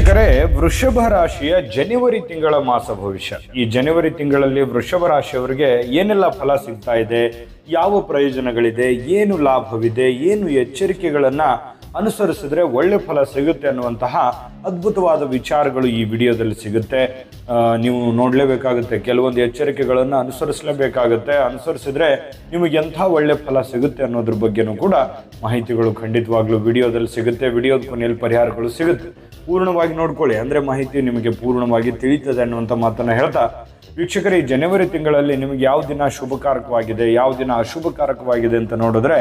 ವೀಕ್ಷಕರೇ, ವೃಷಭ ರಾಶಿಯ ಜನವರಿ ತಿಂಗಳ ಮಾಸ ಭವಿಷ್ಯ. ಈ ಜನವರಿ ತಿಂಗಳಲ್ಲಿ ವೃಷಭ ರಾಶಿಯವರಿಗೆ ಏನೆಲ್ಲ ಫಲ ಸಿಗ್ತಾ ಇದೆ, ಯಾವ ಪ್ರಯೋಜನಗಳಿದೆ, ಏನು ಲಾಭವಿದೆ, ಏನು ಎಚ್ಚರಿಕೆಗಳನ್ನ ಅನುಸರಿಸಿದ್ರೆ ಒಳ್ಳೆ ಫಲ ಸಿಗುತ್ತೆ ಅನ್ನುವಂತಹ ಅದ್ಭುತವಾದ ವಿಚಾರಗಳು ಈ ವಿಡಿಯೋದಲ್ಲಿ ಸಿಗುತ್ತೆ. ನೀವು ನೋಡಲೇಬೇಕಾಗುತ್ತೆ, ಕೆಲವೊಂದು ಎಚ್ಚರಿಕೆಗಳನ್ನು ಅನುಸರಿಸಲೇಬೇಕಾಗುತ್ತೆ. ಅನುಸರಿಸಿದ್ರೆ ನಿಮಗೆ ಎಂಥ ಒಳ್ಳೆ ಫಲ ಸಿಗುತ್ತೆ ಅನ್ನೋದ್ರ ಬಗ್ಗೆನೂ ಕೂಡ ಮಾಹಿತಿಗಳು ಖಂಡಿತವಾಗ್ಲೂ ವಿಡಿಯೋದಲ್ಲಿ ಸಿಗುತ್ತೆ. ವಿಡಿಯೋದ ಕೊನೆಯಲ್ಲಿ ಪರಿಹಾರಗಳು ಸಿಗುತ್ತೆ. ಪೂರ್ಣವಾಗಿ ನೋಡ್ಕೊಳ್ಳಿ, ಅಂದರೆ ಮಾಹಿತಿ ನಿಮಗೆ ಪೂರ್ಣವಾಗಿ ತಿಳಿತದೆ ಅನ್ನುವಂಥ ಮಾತನ್ನು ಹೇಳ್ತಾ, ವೀಕ್ಷಕರೇ, ಈ ಜನವರಿ ತಿಂಗಳಲ್ಲಿ ನಿಮಗೆ ಯಾವ ದಿನ ಶುಭಕಾರಕವಾಗಿದೆ, ಯಾವ ದಿನ ಅಶುಭಕಾರಕವಾಗಿದೆ ಅಂತ ನೋಡಿದ್ರೆ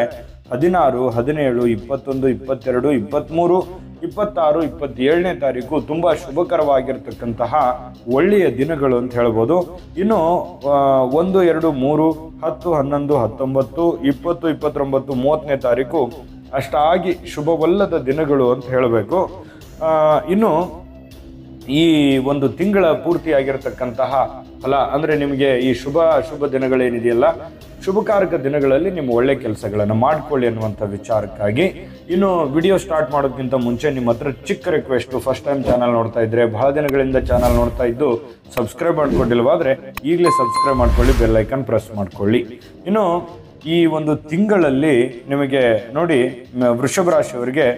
16, 17, 21, 22, 23, 26, 27ನೇ ತಾರೀಕು ತುಂಬ ಶುಭಕರವಾಗಿರ್ತಕ್ಕಂತಹ ಒಳ್ಳೆಯ ದಿನಗಳು ಅಂತ ಹೇಳ್ಬೋದು. ಇನ್ನು 1, 2, 3, 10, 11, 19, 20, 29, 30ನೇ ತಾರೀಕು ಅಷ್ಟಾಗಿ ಶುಭವಲ್ಲದ ದಿನಗಳು ಅಂತ ಹೇಳಬೇಕು. ಇನ್ನು ಈ ಒಂದು ತಿಂಗಳ ಪೂರ್ತಿಯಾಗಿರ್ತಕ್ಕಂತಹ ಫಲ ಅಂದರೆ ನಿಮಗೆ ಈ ಅಶುಭ ದಿನಗಳೇನಿದೆಯಲ್ಲ, ಶುಭಕಾರಕ ದಿನಗಳಲ್ಲಿ ನಿಮ್ಮ ಒಳ್ಳೆ ಕೆಲಸಗಳನ್ನು ಮಾಡಿಕೊಳ್ಳಿ ಅನ್ನುವಂಥ ವಿಚಾರಕ್ಕಾಗಿ. ಇನ್ನು ವಿಡಿಯೋ ಸ್ಟಾರ್ಟ್ ಮಾಡೋದಕ್ಕಿಂತ ಮುಂಚೆ ನಿಮ್ಮ ಹತ್ರ ಚಿಕ್ಕ ರಿಕ್ವೆಸ್ಟು, ಫಸ್ಟ್ ಟೈಮ್ ಚಾನಲ್ ನೋಡ್ತಾ ಇದ್ರೆ, ಬಹಳ ದಿನಗಳಿಂದ ಚಾನಲ್ ನೋಡ್ತಾ ಇದ್ದು ಸಬ್ಸ್ಕ್ರೈಬ್ ಮಾಡ್ಕೊಂಡಿಲ್ವಾದರೆ ಈಗಲೇ ಸಬ್ಸ್ಕ್ರೈಬ್ ಮಾಡ್ಕೊಳ್ಳಿ, ಬೆಲ್ ಐಕನ್ ಪ್ರೆಸ್ ಮಾಡ್ಕೊಳ್ಳಿ. ಇನ್ನು ಈ ಒಂದು ತಿಂಗಳಲ್ಲಿ ನಿಮಗೆ ನೋಡಿ, ವೃಷಭ ರಾಶಿಯವರಿಗೆ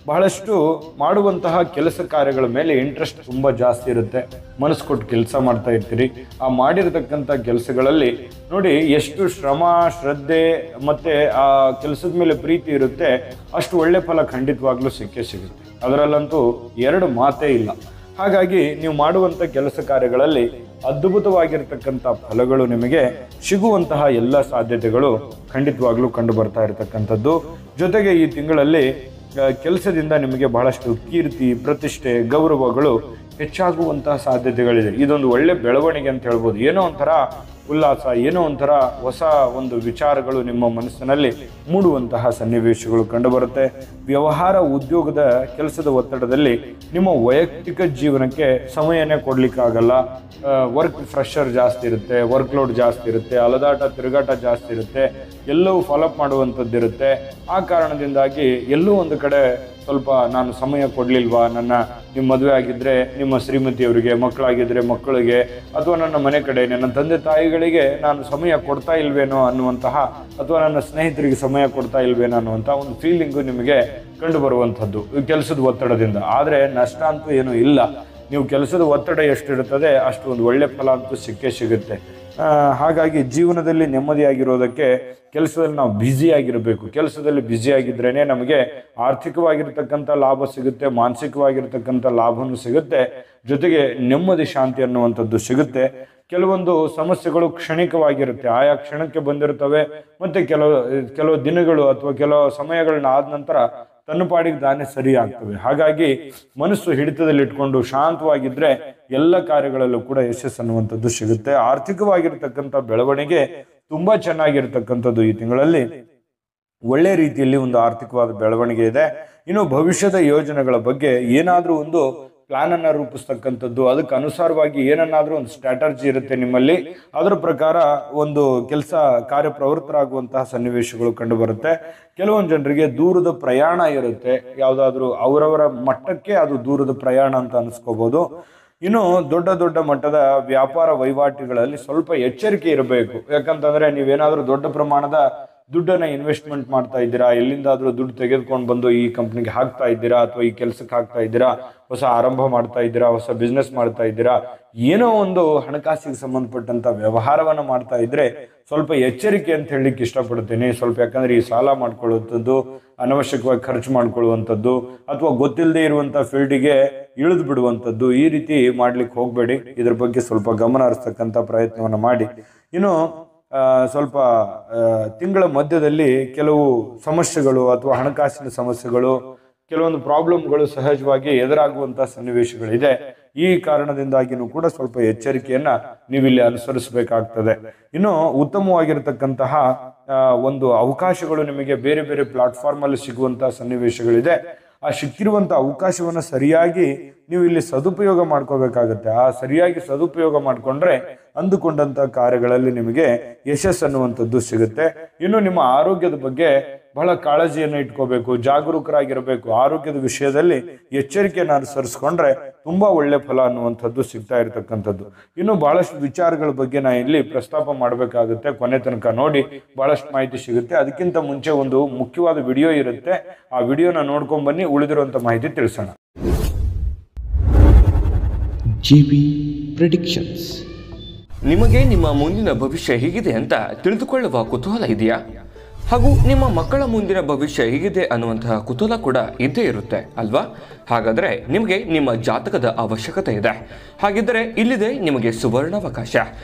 ಬಹಳಷ್ಟು ಮಾಡುವಂತಹ ಕೆಲಸ ಕಾರ್ಯಗಳ ಮೇಲೆ ಇಂಟ್ರೆಸ್ಟ್ ತುಂಬ ಜಾಸ್ತಿ ಇರುತ್ತೆ. ಮನಸ್ಸು ಕೊಟ್ಟು ಕೆಲಸ ಮಾಡ್ತಾ ಇರ್ತೀರಿ. ಆ ಮಾಡಿರತಕ್ಕಂಥ ಕೆಲಸಗಳಲ್ಲಿ ನೋಡಿ, ಎಷ್ಟು ಶ್ರಮ, ಶ್ರದ್ಧೆ ಮತ್ತು ಆ ಕೆಲಸದ ಮೇಲೆ ಪ್ರೀತಿ ಇರುತ್ತೆ, ಅಷ್ಟು ಒಳ್ಳೆ ಫಲ ಖಂಡಿತವಾಗ್ಲೂ ಸಿಕ್ಕೇ ಸಿಗುತ್ತೆ. ಅದರಲ್ಲಂತೂ ಎರಡು ಮಾತೇ ಇಲ್ಲ. ಹಾಗಾಗಿ ನೀವು ಮಾಡುವಂಥ ಕೆಲಸ ಕಾರ್ಯಗಳಲ್ಲಿ ಅದ್ಭುತವಾಗಿರ್ತಕ್ಕಂಥ ಫಲಗಳು ನಿಮಗೆ ಸಿಗುವಂತಹ ಎಲ್ಲ ಸಾಧ್ಯತೆಗಳು ಖಂಡಿತವಾಗ್ಲೂ ಕಂಡು ಬರ್ತಾ ಇರತಕ್ಕಂಥದ್ದು. ಜೊತೆಗೆ ಈ ತಿಂಗಳಲ್ಲಿ ಕೆಲಸದಿಂದ ನಿಮಗೆ ಬಹಳಷ್ಟು ಕೀರ್ತಿ, ಪ್ರತಿಷ್ಠೆ, ಗೌರವಗಳು ಹೆಚ್ಚಾಗುವಂತಹ ಸಾಧ್ಯತೆಗಳಿದೆ. ಇದೊಂದು ಒಳ್ಳೆ ಬೆಳವಣಿಗೆ ಅಂತ ಹೇಳ್ಬೋದು. ಏನೋ ಒಂಥರ ಉಲ್ಲಾಸ, ಏನೋ ಒಂಥರ ಹೊಸ ಒಂದು ವಿಚಾರಗಳು ನಿಮ್ಮ ಮನಸ್ಸಿನಲ್ಲಿ ಮೂಡುವಂತಹ ಸನ್ನಿವೇಶಗಳು ಕಂಡುಬರುತ್ತೆ. ವ್ಯವಹಾರ, ಉದ್ಯೋಗದ ಕೆಲಸದ ಒತ್ತಡದಲ್ಲಿ ನಿಮ್ಮ ವೈಯಕ್ತಿಕ ಜೀವನಕ್ಕೆ ಸಮಯನೇ ಕೊಡ್ಲಿಕ್ಕಾಗಲ್ಲ. ವರ್ಕ್ ಪ್ರೆಷರ್ ಜಾಸ್ತಿ ಇರುತ್ತೆ, ವರ್ಕ್ ಲೋಡ್ ಜಾಸ್ತಿ ಇರುತ್ತೆ, ಅಲದಾಟ ತಿರುಗಾಟ ಜಾಸ್ತಿ ಇರುತ್ತೆ, ಎಲ್ಲವೂ ಫಾಲೋಅಪ್ ಮಾಡುವಂಥದ್ದು ಇರುತ್ತೆ. ಆ ಕಾರಣದಿಂದಾಗಿ ಎಲ್ಲೂ ಒಂದು ಕಡೆ ಸ್ವಲ್ಪ ನಾನು ಸಮಯ ಕೊಡಲಿಲ್ವಾ, ನಿಮ್ಮ ಮದುವೆ ಆಗಿದ್ದರೆ ನಿಮ್ಮ ಶ್ರೀಮತಿಯವರಿಗೆ, ಮಕ್ಕಳಾಗಿದ್ದರೆ ಮಕ್ಕಳಿಗೆ, ಅಥವಾ ನನ್ನ ಮನೆ ಕಡೆ ನನ್ನ ತಂದೆ ತಾಯಿಗಳಿಗೆ ನಾನು ಸಮಯ ಕೊಡ್ತಾ ಇಲ್ವೇನೋ ಅನ್ನುವಂತಹ, ಅಥವಾ ನನ್ನ ಸ್ನೇಹಿತರಿಗೆ ಸಮಯ ಕೊಡ್ತಾ ಇಲ್ವೇನೋ ಅನ್ನುವಂಥ ಒಂದು ಫೀಲಿಂಗು ನಿಮಗೆ ಕಂಡು ಬರುವಂಥದ್ದು ಕೆಲಸದ ಒತ್ತಡದಿಂದ. ಆದರೆ ನಷ್ಟ ಅಂತೂ ಏನೂ ಇಲ್ಲ. ನೀವು ಕೆಲಸದ ಒತ್ತಡ ಎಷ್ಟಿರುತ್ತದೆ ಅಷ್ಟು ಒಂದು ಒಳ್ಳೆ ಫಲ ಅಂತೂ ಸಿಕ್ಕೇ ಸಿಗುತ್ತೆ. ಹಾಗಾಗಿ ಜೀವನದಲ್ಲಿ ನೆಮ್ಮದಿಯಾಗಿರೋದಕ್ಕೆ ಕೆಲಸದಲ್ಲಿ ನಾವು ಬ್ಯುಸಿಯಾಗಿರಬೇಕು. ಕೆಲಸದಲ್ಲಿ ಬ್ಯುಸಿಯಾಗಿದ್ರೇ ನಮಗೆ ಆರ್ಥಿಕವಾಗಿರ್ತಕ್ಕಂಥ ಲಾಭ ಸಿಗುತ್ತೆ, ಮಾನಸಿಕವಾಗಿರ್ತಕ್ಕಂಥ ಲಾಭನೂ ಸಿಗುತ್ತೆ, ಜೊತೆಗೆ ನೆಮ್ಮದಿ, ಶಾಂತಿ ಅನ್ನುವಂಥದ್ದು ಸಿಗುತ್ತೆ. ಕೆಲವೊಂದು ಸಮಸ್ಯೆಗಳು ಕ್ಷಣಿಕವಾಗಿರುತ್ತೆ, ಆಯಾ ಕ್ಷಣಕ್ಕೆ ಬಂದಿರ್ತವೆ. ಮತ್ತು ಕೆಲವು ದಿನಗಳು ಅಥವಾ ಕೆಲವು ಸಮಯಗಳನ್ನ ಆದ ನಂತರ ತನ್ನ ಪಾಡಿಗೆ ತಾನೇ ಸರಿ ಆಗ್ತವೆ. ಹಾಗಾಗಿ ಮನಸ್ಸು ಹಿಡಿತದಲ್ಲಿಟ್ಕೊಂಡು ಶಾಂತವಾಗಿದ್ರೆ ಎಲ್ಲ ಕಾರ್ಯಗಳಲ್ಲೂ ಕೂಡ ಯಶಸ್ಸು ಅನ್ನುವಂಥದ್ದು ಸಿಗುತ್ತೆ. ಆರ್ಥಿಕವಾಗಿರ್ತಕ್ಕಂಥ ಬೆಳವಣಿಗೆ ತುಂಬಾ ಚೆನ್ನಾಗಿರ್ತಕ್ಕಂಥದ್ದು. ಈ ತಿಂಗಳಲ್ಲಿ ಒಳ್ಳೆ ರೀತಿಯಲ್ಲಿ ಒಂದು ಆರ್ಥಿಕವಾದ ಬೆಳವಣಿಗೆ ಇದೆ. ಇನ್ನು ಭವಿಷ್ಯದ ಯೋಜನೆಗಳ ಬಗ್ಗೆ ಏನಾದರೂ ಒಂದು ಪ್ಲಾನ್ ಅನ್ನು ರೂಪಿಸ್ತಕ್ಕಂಥದ್ದು, ಅದಕ್ಕೆ ಅನುಸಾರವಾಗಿ ಏನನ್ನಾದರೂ ಒಂದು ಸ್ಟ್ರಾಟರ್ಜಿ ಇರುತ್ತೆ ನಿಮ್ಮಲ್ಲಿ. ಅದರ ಪ್ರಕಾರ ಒಂದು ಕೆಲಸ ಕಾರ್ಯಪ್ರವೃತ್ತರಾಗುವಂತಹ ಸನ್ನಿವೇಶಗಳು ಕಂಡು ಬರುತ್ತೆ. ಕೆಲವೊಂದು ಜನರಿಗೆ ದೂರದ ಪ್ರಯಾಣ ಇರುತ್ತೆ, ಯಾವುದಾದ್ರೂ ಅವರವರ ಮಟ್ಟಕ್ಕೆ ಅದು ದೂರದ ಪ್ರಯಾಣ ಅಂತ ಅನಿಸ್ಕೋಬಹುದು. ಇನ್ನು ದೊಡ್ಡ ದೊಡ್ಡ ಮಟ್ಟದ ವ್ಯಾಪಾರ ವಹಿವಾಟುಗಳಲ್ಲಿ ಸ್ವಲ್ಪ ಎಚ್ಚರಿಕೆ ಇರಬೇಕು. ಯಾಕಂತಂದ್ರೆ ನೀವೇನಾದ್ರೂ ದೊಡ್ಡ ಪ್ರಮಾಣದ ದುಡ್ಡನ್ನ ಇನ್ವೆಸ್ಟ್ಮೆಂಟ್ ಮಾಡ್ತಾ ಇದ್ದೀರಾ, ಎಲ್ಲಿಂದಾದ್ರೂ ದುಡ್ಡು ತೆಗೆದುಕೊಂಡು ಬಂದು ಈ ಕಂಪ್ನಿಗೆ ಹಾಕ್ತಾ ಇದ್ದೀರಾ, ಅಥವಾ ಈ ಕೆಲಸಕ್ಕೆ ಹಾಕ್ತಾ ಇದ್ದೀರಾ, ಹೊಸ ಆರಂಭ ಮಾಡ್ತಾ ಇದ್ದೀರಾ, ಹೊಸ ಬಿಸ್ನೆಸ್ ಮಾಡ್ತಾ ಇದ್ದೀರಾ, ಏನೋ ಒಂದು ಹಣಕಾಸಿಗೆ ಸಂಬಂಧಪಟ್ಟಂತ ವ್ಯವಹಾರವನ್ನ ಮಾಡ್ತಾ ಇದ್ರೆ ಸ್ವಲ್ಪ ಎಚ್ಚರಿಕೆ ಅಂತ ಹೇಳಲಿಕ್ಕೆ ಇಷ್ಟಪಡ್ತೀನಿ. ಸ್ವಲ್ಪ ಯಾಕಂದ್ರೆ ಈ ಸಾಲ ಮಾಡ್ಕೊಳ್ಳುವಂಥದ್ದು, ಅನವಶ್ಯಕವಾಗಿ ಖರ್ಚು ಮಾಡ್ಕೊಳ್ಳುವಂಥದ್ದು, ಅಥವಾ ಗೊತ್ತಿಲ್ಲದೆ ಇರುವಂಥ ಫೀಲ್ಡಿಗೆ ಇಳಿದು ಬಿಡುವಂಥದ್ದು, ಈ ರೀತಿ ಮಾಡ್ಲಿಕ್ಕೆ ಹೋಗಬೇಡಿ. ಇದ್ರ ಬಗ್ಗೆ ಸ್ವಲ್ಪ ಗಮನ ಹರಿಸ್ತಕ್ಕಂಥ ಪ್ರಯತ್ನವನ್ನು ಮಾಡಿ. ಇನ್ನು ಸ್ವಲ್ಪ ತಿಂಗಳ ಮಧ್ಯದಲ್ಲಿ ಕೆಲವು ಸಮಸ್ಯೆಗಳು ಅಥವಾ ಹಣಕಾಸಿನ ಸಮಸ್ಯೆಗಳು, ಕೆಲವೊಂದು ಪ್ರಾಬ್ಲಮ್ಗಳು ಸಹಜವಾಗಿ ಎದುರಾಗುವಂಥ ಸನ್ನಿವೇಶಗಳಿದೆ. ಈ ಕಾರಣದಿಂದಾಗಿನೂ ಕೂಡ ಸ್ವಲ್ಪ ಎಚ್ಚರಿಕೆಯನ್ನ ನೀವಿಲ್ಲಿ ಅನುಸರಿಸಬೇಕಾಗ್ತದೆ. ಇನ್ನು ಉತ್ತಮವಾಗಿರತಕ್ಕಂತಹ ಒಂದು ಅವಕಾಶಗಳು ನಿಮಗೆ ಬೇರೆ ಬೇರೆ ಪ್ಲಾಟ್ಫಾರ್ಮ್ ಅಲ್ಲಿ ಸಿಗುವಂತಹ ಸನ್ನಿವೇಶಗಳಿದೆ. ಆ ಸಿಕ್ಕಿರುವಂಥ ಅವಕಾಶವನ್ನು ಸರಿಯಾಗಿ ನೀವು ಇಲ್ಲಿ ಸದುಪಯೋಗ ಮಾಡ್ಕೋಬೇಕಾಗತ್ತೆ. ಆ ಸರಿಯಾಗಿ ಸದುಪಯೋಗ ಮಾಡಿಕೊಂಡ್ರೆ ಅಂದುಕೊಂಡಂತ ಕಾರ್ಯಗಳಲ್ಲಿ ನಿಮಗೆ ಯಶಸ್ಸು ಅನ್ನುವಂಥದ್ದು ಸಿಗುತ್ತೆ. ಇನ್ನು ನಿಮ್ಮ ಆರೋಗ್ಯದ ಬಗ್ಗೆ ಬಹಳ ಕಾಳಜಿಯನ್ನು ಇಟ್ಕೋಬೇಕು, ಜಾಗರೂಕರಾಗಿರಬೇಕು. ಆರೋಗ್ಯದ ವಿಷಯದಲ್ಲಿ ಎಚ್ಚರಿಕೆಯನ್ನು ಅನುಸರಿಸ್ಕೊಂಡ್ರೆ ತುಂಬಾ ಒಳ್ಳೆ ಫಲ ಅನ್ನುವಂಥದ್ದು ಸಿಗ್ತಾ ಇರತಕ್ಕಂಥದ್ದು. ಇನ್ನು ಬಹಳಷ್ಟು ವಿಚಾರಗಳ ಬಗ್ಗೆ ನಾನು ಇಲ್ಲಿ ಪ್ರಸ್ತಾಪ ಮಾಡಬೇಕಾಗುತ್ತೆ, ಕೊನೆ ತನಕ ನೋಡಿ ಬಹಳಷ್ಟು ಮಾಹಿತಿ ಸಿಗುತ್ತೆ. ಅದಕ್ಕಿಂತ ಮುಂಚೆ ಒಂದು ಮುಖ್ಯವಾದ ವಿಡಿಯೋ ಇರುತ್ತೆ, ಆ ವಿಡಿಯೋನ ನೋಡ್ಕೊಂಡ್ ಬನ್ನಿ, ಉಳಿದಿರುವಂತ ಮಾಹಿತಿ ತಿಳಿಸೋಣ. GB predictions. ನಿಮಗೆ ನಿಮ್ಮ ಮುಂದಿನ ಭವಿಷ್ಯ ಹೇಗಿದೆ ಅಂತ ತಿಳಿದುಕೊಳ್ಳುವ ಕುತೂಹಲ ಇದೆಯಾ? ಹಾಗೂ ನಿಮ್ಮ ಮಕ್ಕಳ ಮುಂದಿನ ಭವಿಷ್ಯ ಹೇಗಿದೆ ಅನ್ನುವಂತಹ ಕುತೂಹಲ ಕೂಡ ಇದ್ದೇ ಇರುತ್ತೆ ಅಲ್ವಾ? ಹಾಗಾದರೆ ನಿಮಗೆ ನಿಮ್ಮ ಜಾತಕದ ಅವಶ್ಯಕತೆ ಇದೆ. ಹಾಗಿದ್ದರೆ ಇಲ್ಲಿದೆ ನಿಮಗೆ ಸುವರ್ಣಾವಕಾಶ.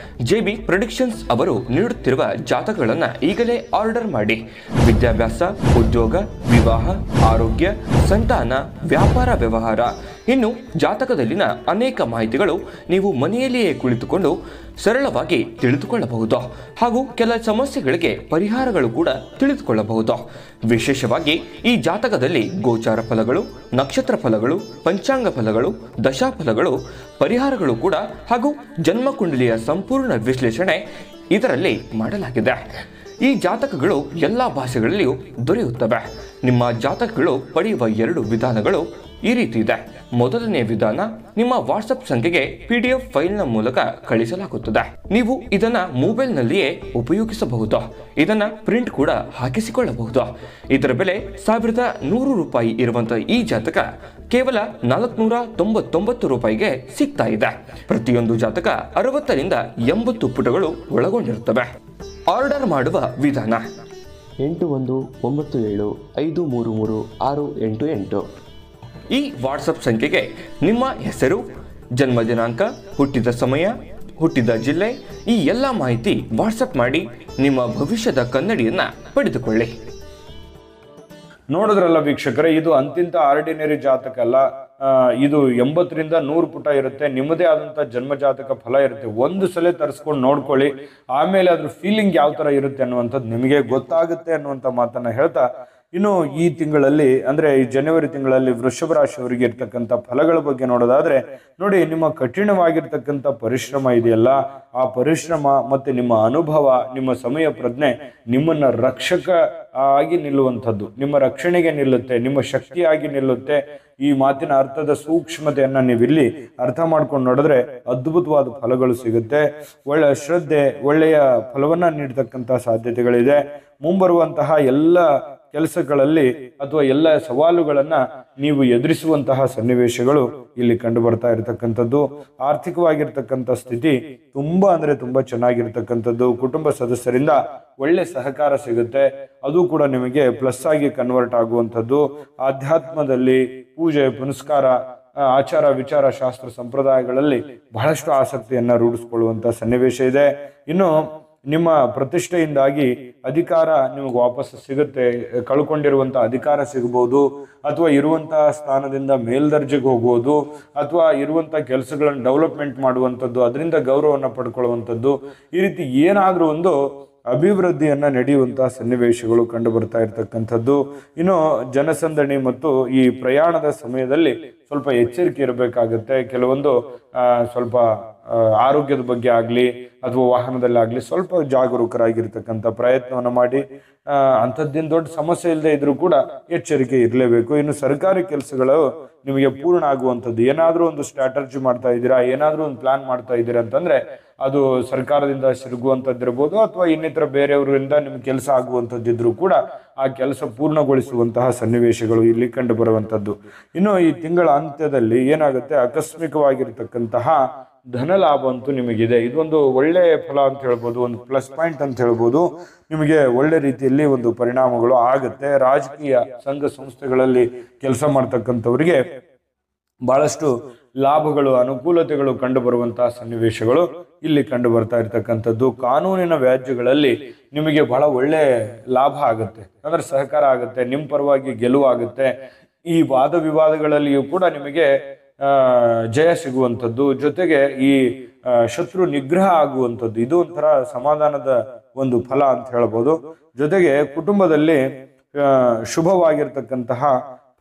JB ಪ್ರೆಡಿಕ್ಷನ್ಸ್ ಅವರು ನೀಡುತ್ತಿರುವ ಜಾತಕಗಳನ್ನು ಈಗಲೇ ಆರ್ಡರ್ ಮಾಡಿ. ವಿದ್ಯಾಭ್ಯಾಸ, ಉದ್ಯೋಗ, ವಿವಾಹ, ಆರೋಗ್ಯ, ಸಂತಾನ, ವ್ಯಾಪಾರ ವ್ಯವಹಾರ, ಇನ್ನು ಜಾತಕದಲ್ಲಿನ ಅನೇಕ ಮಾಹಿತಿಗಳು ನೀವು ಮನೆಯಲ್ಲಿಯೇ ಕುಳಿತುಕೊಂಡು ಸರಳವಾಗಿ ತಿಳಿದುಕೊಳ್ಳಬಹುದು. ಹಾಗೂ ಕೆಲ ಸಮಸ್ಯೆಗಳಿಗೆ ಪರಿಹಾರಗಳು ಕೂಡ ತಿಳಿದುಕೊಳ್ಳಬಹುದು. ವಿಶೇಷವಾಗಿ ಈ ಜಾತಕದಲ್ಲಿ ಗೋಚಾರ ಫಲಗಳು, ನಕ್ಷತ್ರ ಫಲಗಳು, ಪಂಚಾಂಗ ಫಲಗಳು, ದಶಾಫಲಗಳು, ಪರಿಹಾರಗಳು ಕೂಡ ಹಾಗೂ ಜನ್ಮಕುಂಡಲಿಯ ಸಂಪೂರ್ಣ ವಿಶ್ಲೇಷಣೆ ಇದರಲ್ಲಿ ಮಾಡಲಾಗಿದೆ. ಈ ಜಾತಕಗಳು ಎಲ್ಲ ಭಾಷೆಗಳಲ್ಲಿಯೂ ದೊರೆಯುತ್ತವೆ. ನಿಮ್ಮ ಜಾತಕಗಳು ಪಡೆಯುವ 2 ವಿಧಾನಗಳು ಈ ರೀತಿ ಇದೆ. ಮೊದಲನೇ ವಿಧಾನ, ನಿಮ್ಮ ವಾಟ್ಸಪ್ ಸಂಖ್ಯೆಗೆ PDF ಫೈಲ್ನ ಮೂಲಕ ಕಳಿಸಲಾಗುತ್ತದೆ. ನೀವು ಇದನ್ನ ಮೊಬೈಲ್ನಲ್ಲಿಯೇ ಉಪಯೋಗಿಸಬಹುದು. ಇದನ್ನ ಪ್ರಿಂಟ್ ಕೂಡ ಹಾಕಿಸಿಕೊಳ್ಳಬಹುದು. ಇದರ ಬೆಲೆ 1100 ರೂಪಾಯಿ ಇರುವಂತಹ ಈ ಜಾತಕ ಕೇವಲ 499 ರೂಪಾಯಿಗೆ ಸಿಗ್ತಾ ಇದೆ. ಪ್ರತಿಯೊಂದು ಜಾತಕ 60 ರಿಂದ 80 ಪುಟಗಳು ಒಳಗೊಂಡಿರುತ್ತವೆ. ಆರ್ಡರ್ ಮಾಡುವ ವಿಧಾನ: 8197533688. ಈ ವಾಟ್ಸಪ್ ಸಂಖ್ಯೆಗೆ ನಿಮ್ಮ ಹೆಸರು, ಜನ್ಮ ದಿನಾಂಕ, ಹುಟ್ಟಿದ ಸಮಯ, ಹುಟ್ಟಿದ ಜಿಲ್ಲೆ, ಈ ಎಲ್ಲ ಮಾಹಿತಿ ವಾಟ್ಸಪ್ ಮಾಡಿ ನಿಮ್ಮ ಭವಿಷ್ಯದ ಕನ್ನಡಿಯನ್ನ ಪಡೆದುಕೊಳ್ಳಿ. ನೋಡಿದ್ರಲ್ಲ ವೀಕ್ಷಕರೇ, ಇದು ಅಂತಿಂತ ಆರ್ಡಿನರಿ ಜಾತಕ ಅಲ್ಲ. ಇದು 80 ರಿಂದ 100 ಪುಟ ಇರುತ್ತೆ. ನಿಮ್ಮದೇ ಆದಂತ ಜನ್ಮ ಜಾತಕ ಫಲ ಇರುತ್ತೆ. ಒಂದು ಸಲ ತರಿಸ್ಕೊಂಡು ನೋಡ್ಕೊಳ್ಳಿ, ಆಮೇಲೆ ಅದ್ರ ಫೀಲಿಂಗ್ ಯಾವ ತರ ಇರುತ್ತೆ ಅನ್ನುವಂಥದ್ದು ನಿಮಗೆ ಗೊತ್ತಾಗುತ್ತೆ ಅನ್ನುವಂಥ ಮಾತನ್ನ ಹೇಳ್ತಾ, ಇನ್ನು ಈ ತಿಂಗಳಲ್ಲಿ ಅಂದ್ರೆ ಈ ಜನವರಿ ತಿಂಗಳಲ್ಲಿ ವೃಷಭ ರಾಶಿಯವರಿಗೆ ಇರ್ತಕ್ಕಂಥ ಫಲಗಳ ಬಗ್ಗೆ ನೋಡೋದಾದ್ರೆ, ನೋಡಿ, ನಿಮ್ಮ ಕಠಿಣವಾಗಿರ್ತಕ್ಕಂಥ ಪರಿಶ್ರಮ ಇದೆಯಲ್ಲ, ಆ ಪರಿಶ್ರಮ ಮತ್ತೆ ನಿಮ್ಮ ಅನುಭವ, ನಿಮ್ಮ ಸಮಯ ಪ್ರಜ್ಞೆ ನಿಮ್ಮನ್ನ ರಕ್ಷಕ ಆಗಿ ನಿಲ್ಲುವಂಥದ್ದು, ನಿಮ್ಮ ರಕ್ಷಣೆಗೆ ನಿಲ್ಲುತ್ತೆ, ನಿಮ್ಮ ಶಕ್ತಿಯಾಗಿ ನಿಲ್ಲುತ್ತೆ. ಈ ಮಾತಿನ ಅರ್ಥದ ಸೂಕ್ಷ್ಮತೆಯನ್ನ ನೀವಿಲ್ಲಿ ಅರ್ಥ ಮಾಡ್ಕೊಂಡು ನೋಡಿದ್ರೆ ಅದ್ಭುತವಾದ ಫಲಗಳು ಸಿಗುತ್ತೆ. ಒಳ್ಳೆಯ ಶ್ರದ್ಧೆ, ಒಳ್ಳೆಯ ಫಲವನ್ನ ನೀಡತಕ್ಕಂಥ ಸಾಧ್ಯತೆಗಳಿದೆ. ಮುಂಬರುವಂತಹ ಎಲ್ಲ ಕೆಲಸಗಳಲ್ಲಿ ಅಥವಾ ಎಲ್ಲ ಸವಾಲುಗಳನ್ನ ನೀವು ಎದುರಿಸುವಂತಹ ಸನ್ನಿವೇಶಗಳು ಇಲ್ಲಿ ಕಂಡು ಬರ್ತಾ ಇರತಕ್ಕಂಥದ್ದು. ಆರ್ಥಿಕವಾಗಿರ್ತಕ್ಕಂಥ ಸ್ಥಿತಿ ತುಂಬಾ ಅಂದ್ರೆ ತುಂಬಾ ಚೆನ್ನಾಗಿರ್ತಕ್ಕಂಥದ್ದು. ಕುಟುಂಬ ಸದಸ್ಯರಿಂದ ಒಳ್ಳೆ ಸಹಕಾರ ಸಿಗುತ್ತೆ, ಅದು ಕೂಡ ನಿಮಗೆ ಪ್ಲಸ್ ಆಗಿ ಕನ್ವರ್ಟ್ ಆಗುವಂಥದ್ದು. ಆಧ್ಯಾತ್ಮದಲ್ಲಿ ಪೂಜೆ ಪುನಸ್ಕಾರ, ಆಚಾರ ವಿಚಾರ ಶಾಸ್ತ್ರ ಸಂಪ್ರದಾಯಗಳಲ್ಲಿ ಬಹಳಷ್ಟು ಆಸಕ್ತಿಯನ್ನ ರೂಢಿಸಿಕೊಳ್ಳುವಂತ ಸನ್ನಿವೇಶ ಇದೆ. ಇನ್ನು ನಿಮ್ಮ ಪ್ರತಿಷ್ಠೆಯಿಂದಾಗಿ ಅಧಿಕಾರ ನಿಮಗೆ ವಾಪಸ್ ಸಿಗುತ್ತೆ. ಕಳ್ಕೊಂಡಿರುವಂತ ಅಧಿಕಾರ ಸಿಗಬಹುದು, ಅಥವಾ ಇರುವಂತಹ ಸ್ಥಾನದಿಂದ ಮೇಲ್ದರ್ಜೆಗೆ ಹೋಗ್ಬೋದು, ಅಥವಾ ಇರುವಂತ ಕೆಲಸಗಳನ್ನು ಡೆವಲಪ್ಮೆಂಟ್ ಮಾಡುವಂಥದ್ದು, ಅದರಿಂದ ಗೌರವವನ್ನು ಪಡ್ಕೊಳ್ಳುವಂಥದ್ದು, ಈ ರೀತಿ ಏನಾದ್ರೂ ಒಂದು ಅಭಿವೃದ್ಧಿಯನ್ನ ನಡೆಯುವಂತಹ ಸನ್ನಿವೇಶಗಳು ಕಂಡು ಬರ್ತಾ ಇರತಕ್ಕಂಥದ್ದು. ಇನ್ನು ಜನಸಂದಣಿ ಮತ್ತು ಈ ಪ್ರಯಾಣದ ಸಮಯದಲ್ಲಿ ಸ್ವಲ್ಪ ಎಚ್ಚರಿಕೆ ಇರಬೇಕಾಗುತ್ತೆ. ಕೆಲವೊಂದು ಸ್ವಲ್ಪ ಆರೋಗ್ಯದ ಬಗ್ಗೆ ಆಗಲಿ ಅಥವಾ ವಾಹನದಲ್ಲಿ ಆಗಲಿ ಸ್ವಲ್ಪ ಜಾಗರೂಕರಾಗಿರ್ತಕ್ಕಂಥ ಪ್ರಯತ್ನವನ್ನು ಮಾಡಿ. ಅಂಥದ್ದೇನು ದೊಡ್ಡ ಸಮಸ್ಯೆ ಇಲ್ಲದೆ ಇದ್ರೂ ಕೂಡ ಎಚ್ಚರಿಕೆ ಇರಲೇಬೇಕು. ಇನ್ನು ಸರ್ಕಾರಿ ಕೆಲಸಗಳು ನಿಮಗೆ ಪೂರ್ಣ ಆಗುವಂಥದ್ದು, ಏನಾದರೂ ಒಂದು ಸ್ಟ್ರಾಟರ್ಜಿ ಮಾಡ್ತಾ ಇದ್ದೀರಾ, ಏನಾದರೂ ಒಂದು ಪ್ಲಾನ್ ಮಾಡ್ತಾ ಇದ್ದೀರಾ ಅಂತಂದ್ರೆ ಅದು ಸರ್ಕಾರದಿಂದ ಸಿಗುವಂಥದ್ದಿರ್ಬೋದು, ಅಥವಾ ಇನ್ನಿತರ ಬೇರೆಯವರಿಂದ ನಿಮ್ಗೆ ಕೆಲಸ ಆಗುವಂಥದ್ದಿದ್ರು ಕೂಡ ಆ ಕೆಲಸ ಪೂರ್ಣಗೊಳಿಸುವಂತಹ ಸನ್ನಿವೇಶಗಳು ಇಲ್ಲಿ ಕಂಡು ಬರುವಂಥದ್ದು. ಇನ್ನು ಈ ತಿಂಗಳ ಅಂತ್ಯದಲ್ಲಿ ಏನಾಗುತ್ತೆ, ಆಕಸ್ಮಿಕವಾಗಿರ್ತಕ್ಕಂತಹ ಧನ ಲಾಭ ಅಂತೂ ನಿಮಗಿದೆ. ಇದೊಂದು ಒಳ್ಳೆ ಫಲ ಅಂತ ಹೇಳ್ಬೋದು, ಒಂದು ಪ್ಲಸ್ ಪಾಯಿಂಟ್ ಅಂತ ಹೇಳ್ಬೋದು. ನಿಮಗೆ ಒಳ್ಳೆ ರೀತಿಯಲ್ಲಿ ಒಂದು ಪರಿಣಾಮಗಳು ಆಗುತ್ತೆ. ರಾಜಕೀಯ ಸಂಘ ಸಂಸ್ಥೆಗಳಲ್ಲಿ ಕೆಲಸ ಮಾಡ್ತಕ್ಕಂಥವ್ರಿಗೆ ಬಹಳಷ್ಟು ಲಾಭಗಳು, ಅನುಕೂಲತೆಗಳು ಕಂಡು ಬರುವಂತಹ ಸನ್ನಿವೇಶಗಳು ಇಲ್ಲಿ ಕಂಡು ಬರ್ತಾ ಇರ್ತಕ್ಕಂಥದ್ದು. ಕಾನೂನಿನ ವ್ಯಾಜ್ಯಗಳಲ್ಲಿ ನಿಮಗೆ ಬಹಳ ಒಳ್ಳೆ ಲಾಭ ಆಗುತ್ತೆ, ಅಂದ್ರೆ ಸಹಕಾರ ಆಗುತ್ತೆ, ನಿಮ್ಮ ಪರವಾಗಿ ಗೆಲುವಾಗುತ್ತೆ. ಈ ವಾದ ವಿವಾದಗಳಲ್ಲಿಯೂ ಕೂಡ ನಿಮಗೆ ಜಯ ಸಿಗುವಂಥದ್ದು, ಜೊತೆಗೆ ಈ ಶತ್ರು ನಿಗ್ರಹ ಆಗುವಂಥದ್ದು, ಇದು ಒಂಥರ ಸಮಾಧಾನದ ಒಂದು ಫಲ ಅಂತ ಹೇಳ್ಬೋದು. ಜೊತೆಗೆ ಕುಟುಂಬದಲ್ಲಿ ಶುಭವಾಗಿರ್ತಕ್ಕಂತಹ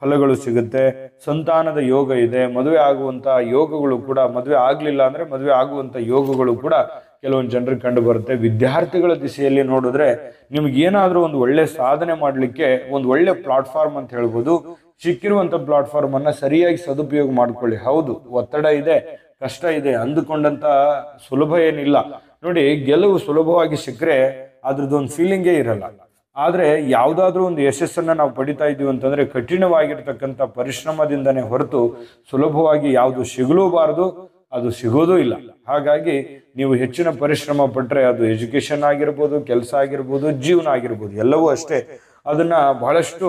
ಫಲಗಳು ಸಿಗುತ್ತೆ. ಸಂತಾನದ ಯೋಗ ಇದೆ, ಮದುವೆ ಆಗುವಂತಹ ಯೋಗಗಳು ಕೂಡ, ಮದುವೆ ಆಗ್ಲಿಲ್ಲ ಅಂದ್ರೆ ಮದುವೆ ಆಗುವಂತ ಯೋಗಗಳು ಕೂಡ ಕೆಲವೊಂದು ಜನರಿಗೆ ಕಂಡು ಬರುತ್ತೆ. ವಿದ್ಯಾರ್ಥಿಗಳ ದಿಸೆಯಲ್ಲಿ ನೋಡಿದ್ರೆ ನಿಮ್ಗೆ ಏನಾದರೂ ಒಂದು ಒಳ್ಳೆ ಸಾಧನೆ ಮಾಡಲಿಕ್ಕೆ ಒಂದು ಒಳ್ಳೆ ಪ್ಲಾಟ್ಫಾರ್ಮ್ ಅಂತ ಹೇಳ್ಬೋದು. ಸಿಕ್ಕಿರುವಂಥ ಪ್ಲಾಟ್ಫಾರ್ಮ್ ಅನ್ನ ಸರಿಯಾಗಿ ಸದುಪಯೋಗ ಮಾಡ್ಕೊಳ್ಳಿ. ಹೌದು, ಒತ್ತಡ ಇದೆ, ಕಷ್ಟ ಇದೆ, ಅಂದುಕೊಂಡಂತ ಸುಲಭ ಏನಿಲ್ಲ. ನೋಡಿ, ಗೆಲುವು ಸುಲಭವಾಗಿ ಸಿಕ್ಕರೆ ಅದ್ರದ್ದೊಂದು ಫೀಲಿಂಗೇ ಇರಲ್ಲ. ಆದ್ರೆ ಯಾವ್ದಾದ್ರೂ ಒಂದು ಯಶಸ್ಸನ್ನ ನಾವು ಪಡಿತಾ ಇದೀವಿ ಅಂತಂದ್ರೆ ಕಠಿಣವಾಗಿರ್ತಕ್ಕಂಥ ಪರಿಶ್ರಮದಿಂದನೇ ಹೊರತು ಸುಲಭವಾಗಿ ಯಾವುದು ಸಿಗಲೂಬಾರದು, ಅದು ಸಿಗೋದೂ ಇಲ್ಲ. ಹಾಗಾಗಿ ನೀವು ಹೆಚ್ಚಿನ ಪರಿಶ್ರಮ ಪಟ್ರೆ ಅದು ಎಜುಕೇಶನ್ ಆಗಿರ್ಬೋದು, ಕೆಲಸ ಆಗಿರ್ಬೋದು, ಜೀವನ ಆಗಿರ್ಬೋದು, ಎಲ್ಲವೂ ಅಷ್ಟೇ. ಅದನ್ನ ಬಹಳಷ್ಟು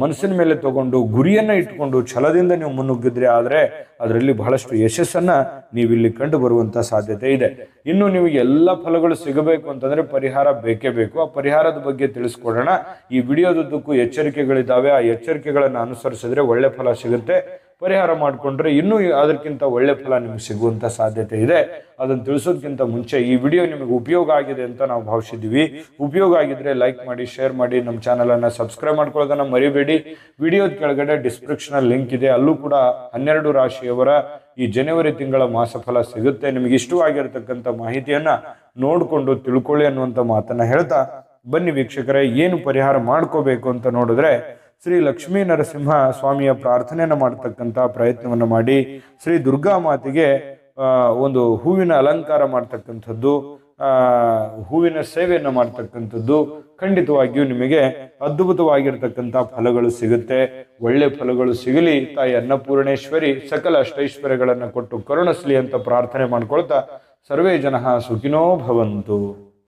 ಮನಸ್ಸಿನ ಮೇಲೆ ತಗೊಂಡು ಗುರಿಯನ್ನ ಇಟ್ಕೊಂಡು ಛಲದಿಂದ ನೀವು ಮುನ್ನುಗ್ಗಿದ್ರೆ ಆದ್ರೆ ಅದರಲ್ಲಿ ಬಹಳಷ್ಟು ಯಶಸ್ಸನ್ನ ನೀವಿಲ್ಲಿ ಕಂಡು ಬರುವಂತ ಸಾಧ್ಯತೆ ಇದೆ. ಇನ್ನು ನಿಮಗೆ ಎಲ್ಲ ಫಲಗಳು ಸಿಗಬೇಕು ಅಂತಂದ್ರೆ ಪರಿಹಾರ ಬೇಕೇ ಬೇಕು. ಆ ಪರಿಹಾರದ ಬಗ್ಗೆ ತಿಳಿಸ್ಕೊಡೋಣ. ಈ ವಿಡಿಯೋದುದ್ದಕ್ಕೂ ಎಚ್ಚರಿಕೆಗಳಿದ್ದಾವೆ. ಆ ಎಚ್ಚರಿಕೆಗಳನ್ನು ಅನುಸರಿಸಿದ್ರೆ ಒಳ್ಳೆ ಫಲ ಸಿಗುತ್ತೆ. ಪರಿಹಾರ ಮಾಡಿಕೊಂಡ್ರೆ ಇನ್ನೂ ಅದಕ್ಕಿಂತ ಒಳ್ಳೆ ಫಲ ನಿಮ್ಗೆ ಸಿಗುವಂತ ಸಾಧ್ಯತೆ ಇದೆ. ಅದನ್ನು ತಿಳಿಸೋದಕ್ಕಿಂತ ಮುಂಚೆ ಈ ವಿಡಿಯೋ ನಿಮಗೆ ಉಪಯೋಗ ಆಗಿದೆ ಅಂತ ನಾವು ಭಾವಿಸಿದ್ದೀವಿ. ಉಪಯೋಗ ಆಗಿದ್ರೆ ಲೈಕ್ ಮಾಡಿ, ಶೇರ್ ಮಾಡಿ, ನಮ್ಮ ಚಾನಲ್ ಅನ್ನ ಸಬ್ಸ್ಕ್ರೈಬ್ ಮಾಡ್ಕೊಳ್ಳೋದನ್ನ ಮರಿಬೇಡಿ. ವಿಡಿಯೋದ ಕೆಳಗಡೆ ಡಿಸ್ಕ್ರಿಪ್ಷನ್ ಲಿಂಕ್ ಇದೆ, ಅಲ್ಲೂ ಕೂಡ 12 ರಾಶಿಯವರ ಈ ಜನವರಿ ತಿಂಗಳ ಮಾಸಫಲ ಸಿಗುತ್ತೆ. ನಿಮಗೆ ಇಷ್ಟವಾಗಿರತಕ್ಕಂಥ ಮಾಹಿತಿಯನ್ನ ನೋಡಿಕೊಂಡು ತಿಳ್ಕೊಳ್ಳಿ ಅನ್ನುವಂಥ ಮಾತನ್ನ ಹೇಳ್ತಾ ಬನ್ನಿ ವೀಕ್ಷಕರೇ, ಏನು ಪರಿಹಾರ ಮಾಡ್ಕೋಬೇಕು ಅಂತ ನೋಡಿದ್ರೆ ಶ್ರೀ ಲಕ್ಷ್ಮೀ ನರಸಿಂಹ ಸ್ವಾಮಿಯ ಪ್ರಾರ್ಥನೆಯನ್ನು ಮಾಡತಕ್ಕಂಥ ಪ್ರಯತ್ನವನ್ನು ಮಾಡಿ, ಶ್ರೀ ದುರ್ಗಾ ಮಾತೆಗೆ ಒಂದು ಹೂವಿನ ಅಲಂಕಾರ ಮಾಡ್ತಕ್ಕಂಥದ್ದು, ಹೂವಿನ ಸೇವೆಯನ್ನು ಮಾಡ್ತಕ್ಕಂಥದ್ದು ಖಂಡಿತವಾಗಿಯೂ ನಿಮಗೆ ಅದ್ಭುತವಾಗಿರ್ತಕ್ಕಂಥ ಫಲಗಳು ಸಿಗುತ್ತೆ. ಒಳ್ಳೆ ಫಲಗಳು ಸಿಗಲಿ, ತಾಯಿ ಅನ್ನಪೂರ್ಣೇಶ್ವರಿ ಸಕಲ ಅಷ್ಟೈಶ್ವರ್ಯಗಳನ್ನು ಕೊಟ್ಟು ಕರುಣಿಸಲಿ ಅಂತ ಪ್ರಾರ್ಥನೆ ಮಾಡ್ಕೊಳ್ತಾ ಸರ್ವೇ ಜನಃ ಸುಖಿನೋ ಭವಂತು.